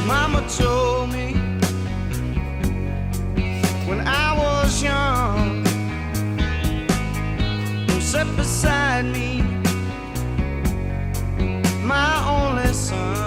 Mama told me when I was young, who sat beside me, my only son.